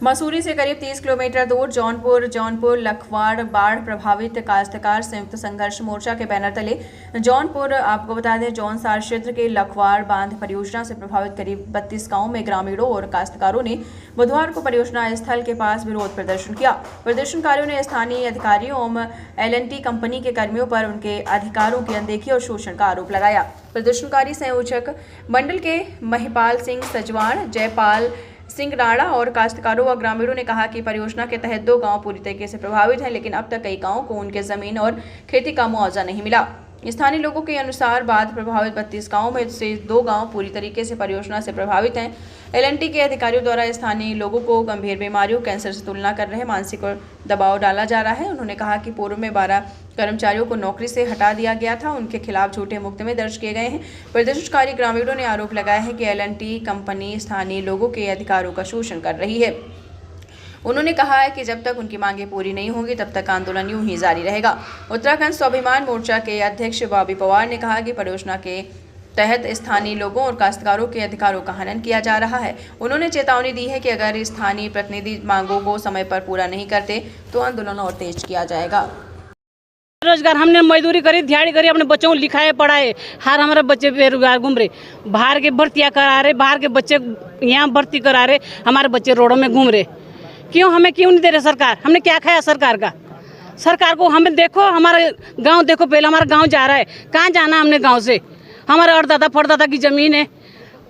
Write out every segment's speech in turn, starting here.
मसूरी से करीब 30 किलोमीटर दूर जौनपुर लखवाड़ बाढ़ प्रभावित काश्तकार संयुक्त संघर्ष मोर्चा के बैनर तले जौनपुर, आपको बता दें, जौनसार क्षेत्र के लखवाड़ बांध परियोजना से प्रभावित करीब 32 गांवों में ग्रामीणों और काश्तकारों ने बुधवार को परियोजना स्थल के पास विरोध प्रदर्शन किया। प्रदर्शनकारियों ने स्थानीय अधिकारियों एवं L&T कंपनी के कर्मियों पर उनके अधिकारों की अनदेखी और शोषण का आरोप लगाया। प्रदर्शनकारी संयोजक मंडल के महिपाल सिंह सजवाण, जयपाल सिंह राणा और काश्तकारों व ग्रामीणों ने कहा कि परियोजना के तहत 2 गांव पूरी तरीके से प्रभावित हैं, लेकिन अब तक कई गांवों को उनके जमीन और खेती का मुआवजा नहीं मिला। स्थानीय लोगों के अनुसार बाढ़ प्रभावित 32 गांवों में से 2 गांव पूरी तरीके से परियोजना से प्रभावित हैं। L&T के अधिकारियों द्वारा स्थानीय लोगों को गंभीर बीमारियों, कैंसर से तुलना कर रहे मानसिक दबाव डाला जा रहा है। उन्होंने कहा कि पूर्व में 12 कर्मचारियों को नौकरी से हटा दिया गया था, उनके खिलाफ झूठे मुकदमे दर्ज किए गए हैं। प्रदर्शनकारी ग्रामीणों ने आरोप लगाया है कि L&T कंपनी स्थानीय लोगों के अधिकारों का शोषण कर रही है। उन्होंने कहा है कि जब तक उनकी मांगें पूरी नहीं होंगी तब तक आंदोलन यूं ही जारी रहेगा। उत्तराखंड स्वाभिमान मोर्चा के अध्यक्ष बॉबी पवार ने कहा कि परियोजना के तहत स्थानीय लोगों और काश्तकारों के अधिकारों का हनन किया जा रहा है। उन्होंने चेतावनी दी है कि अगर स्थानीय प्रतिनिधि मांगों को समय पर पूरा नहीं करते तो आंदोलन और तेज किया जाएगा। रोजगार हमने मजदूरी करी, दिहाड़ी करी, अपने बच्चों को लिखाए पढ़ाए, हर हमारे बच्चे बेरोजगार घूम रहे, बाहर के भर्तियाँ करा रहे, बाहर के बच्चे यहाँ भर्ती करा रहे, हमारे बच्चे रोडों में घूम रहे। क्यों, हमें क्यों नहीं दे रहे सरकार? हमने क्या खाया सरकार का? सरकार को हमें देखो, हमारा गांव देखो, पहले हमारा गांव जा रहा है, कहाँ जाना हमने गांव से? हमारे अड़दादा फड़दादा की ज़मीन है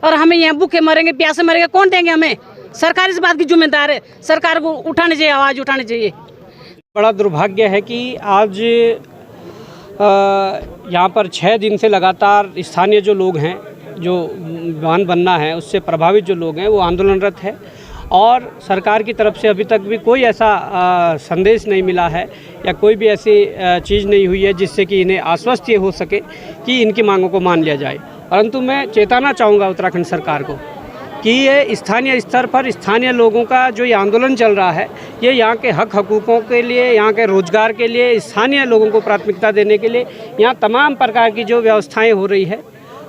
और हमें यहाँ भूखे मरेंगे, प्यासे मरेंगे, कौन देंगे हमें? सरकार इस बात की जिम्मेदार है, सरकार को उठानी चाहिए, आवाज़ उठानी चाहिए। बड़ा दुर्भाग्य है कि आज यहाँ पर 6 दिन से लगातार स्थानीय जो लोग हैं, जो बांध बनना है उससे प्रभावित जो लोग हैं, वो आंदोलनरत है और सरकार की तरफ से अभी तक भी कोई ऐसा संदेश नहीं मिला है या कोई भी ऐसी चीज़ नहीं हुई है जिससे कि इन्हें आश्वस्त ये हो सके कि इनकी मांगों को मान लिया जाए। परंतु मैं चेताना चाहूँगा उत्तराखंड सरकार को कि ये स्थानीय स्तर पर स्थानीय लोगों का जो ये आंदोलन चल रहा है, ये यहाँ के हक हकूक़ों के लिए, यहाँ के रोज़गार के लिए, स्थानीय लोगों को प्राथमिकता देने के लिए, यहाँ तमाम प्रकार की जो व्यवस्थाएँ हो रही है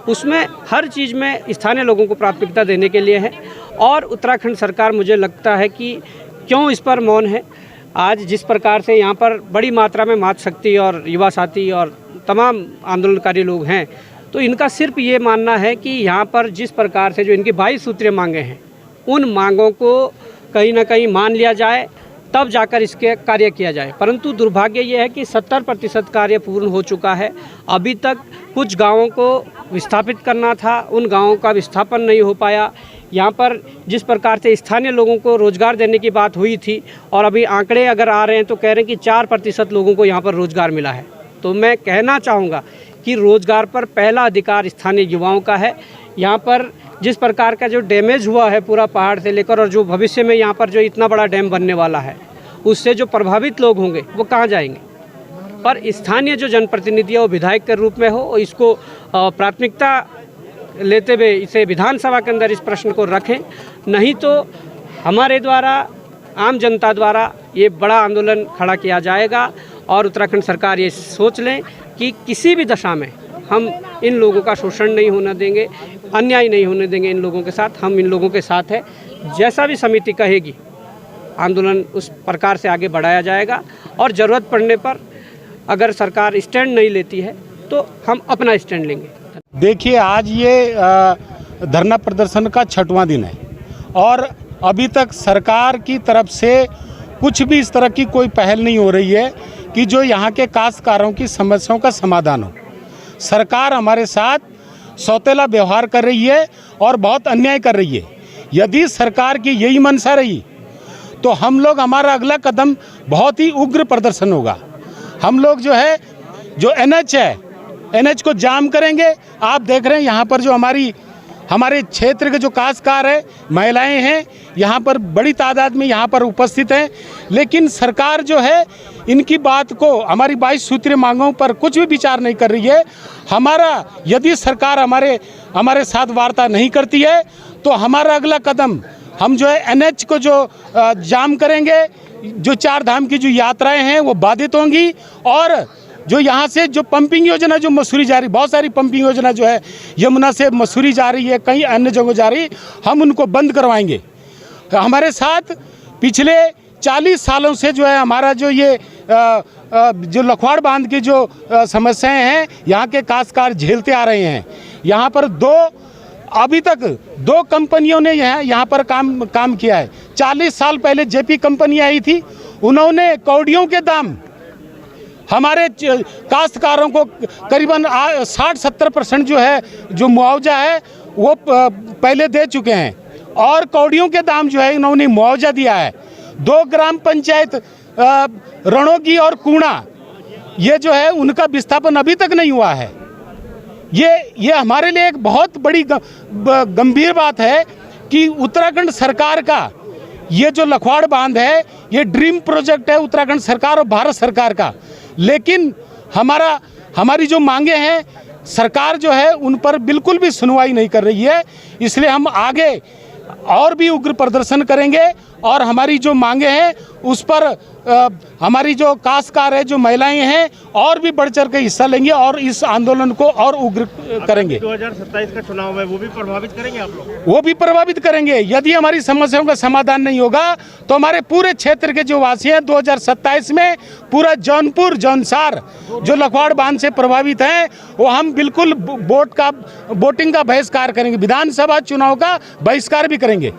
उसमें हर चीज़ में स्थानीय लोगों को प्राथमिकता देने के लिए है। और उत्तराखंड सरकार, मुझे लगता है कि क्यों इस पर मौन है। आज जिस प्रकार से यहाँ पर बड़ी मात्रा में मातृशक्ति और युवा साथी और तमाम आंदोलनकारी लोग हैं, तो इनका सिर्फ ये मानना है कि यहाँ पर जिस प्रकार से जो इनकी 22 सूत्रीय मांगे हैं, उन मांगों को कहीं ना कहीं मान लिया जाए, तब जाकर इसके कार्य किया जाए। परंतु दुर्भाग्य ये है कि 70% कार्य पूर्ण हो चुका है। अभी तक कुछ गाँवों को विस्थापित करना था, उन गाँवों का विस्थापन नहीं हो पाया। यहाँ पर जिस प्रकार से स्थानीय लोगों को रोज़गार देने की बात हुई थी और अभी आंकड़े अगर आ रहे हैं तो कह रहे हैं कि 4% लोगों को यहाँ पर रोज़गार मिला है। तो मैं कहना चाहूँगा कि रोज़गार पर पहला अधिकार स्थानीय युवाओं का है। यहाँ पर जिस प्रकार का जो डैमेज हुआ है पूरा पहाड़ से लेकर, और जो भविष्य में यहाँ पर जो इतना बड़ा डैम बनने वाला है, उससे जो प्रभावित लोग होंगे वो कहाँ जाएंगे? पर स्थानीय जो जनप्रतिनिधि है वो विधायक के रूप में हो, इसको प्राथमिकता लेते हुए इसे विधानसभा के अंदर इस प्रश्न को रखें, नहीं तो हमारे द्वारा, आम जनता द्वारा ये बड़ा आंदोलन खड़ा किया जाएगा। और उत्तराखंड सरकार ये सोच लें कि किसी भी दशा में हम इन लोगों का शोषण नहीं होने देंगे, अन्याय नहीं होने देंगे इन लोगों के साथ। हम इन लोगों के साथ है, जैसा भी समिति कहेगी आंदोलन उस प्रकार से आगे बढ़ाया जाएगा। और ज़रूरत पड़ने पर अगर सरकार स्टैंड नहीं लेती है तो हम अपना स्टैंड लेंगे। देखिए, आज ये धरना प्रदर्शन का 6वां दिन है और अभी तक सरकार की तरफ से कुछ भी इस तरह की कोई पहल नहीं हो रही है कि जो यहाँ के काश्तकारों की समस्याओं का समाधान हो। सरकार हमारे साथ सौतेला व्यवहार कर रही है और बहुत अन्याय कर रही है। यदि सरकार की यही मंशा रही तो हम लोग, हमारा अगला कदम बहुत ही उग्र प्रदर्शन होगा। हम लोग जो है, जो NH है, NH को जाम करेंगे। आप देख रहे हैं यहाँ पर जो हमारे क्षेत्र के जो काश्तकार है, महिलाएं हैं, यहाँ पर बड़ी तादाद में यहाँ पर उपस्थित हैं, लेकिन सरकार जो है इनकी बात को, हमारी 22 सूत्रीय मांगों पर कुछ भी विचार नहीं कर रही है। यदि सरकार हमारे साथ वार्ता नहीं करती है तो हमारा अगला कदम, हम जो है NH को जो जाम करेंगे, जो 4 धाम की जो यात्राएं हैं वो बाधित होंगी। और जो यहाँ से जो पंपिंग योजना जो मसूरी जा रही, बहुत सारी पंपिंग योजना जो है यमुना से मसूरी जा रही है, कहीं अन्य जगह जा रही, हम उनको बंद करवाएंगे। हमारे साथ पिछले 40 सालों से जो है हमारा जो ये जो लखवाड़ बांध की जो समस्याएं हैं यहाँ के काश्तकार झेलते आ रहे हैं। यहाँ पर अभी तक दो कंपनियों ने यहाँ पर काम किया है। 40 साल पहले जेपी कंपनी आई थी, उन्होंने कौड़ियों के दाम हमारे काश्तकारों को करीबन 60-70% जो है जो मुआवजा है वो पहले दे चुके हैं, और कौड़ियों के दाम जो है इन्होंने मुआवजा दिया है। 2 ग्राम पंचायत रणोगी और कूणा ये जो है उनका विस्थापन अभी तक नहीं हुआ है। ये हमारे लिए एक बहुत बड़ी गंभीर बात है कि उत्तराखंड सरकार का ये जो लखवाड़ बांध है ये ड्रीम प्रोजेक्ट है उत्तराखंड सरकार और भारत सरकार का, लेकिन हमारी जो मांगे हैं सरकार जो है उन पर बिल्कुल भी सुनवाई नहीं कर रही है। इसलिए हम आगे और भी उग्र प्रदर्शन करेंगे और हमारी जो मांगे हैं उस पर हमारी जो काश्तकार है, जो महिलाएं हैं, और भी बढ़ चढ़ के हिस्सा लेंगे और इस आंदोलन को और उग्र करेंगे। 2027 का चुनाव है, वो भी प्रभावित करेंगे आप लोग? वो भी प्रभावित करेंगे। यदि हमारी समस्याओं का समाधान नहीं होगा तो हमारे पूरे क्षेत्र के जो वासी हैं 2027 में पूरा जौनपुर जौनसार जो लखवाड़ बांध से प्रभावित हैं वो हम बिल्कुल वोटिंग का बहिष्कार करेंगे, विधानसभा चुनाव का बहिष्कार भी करेंगे।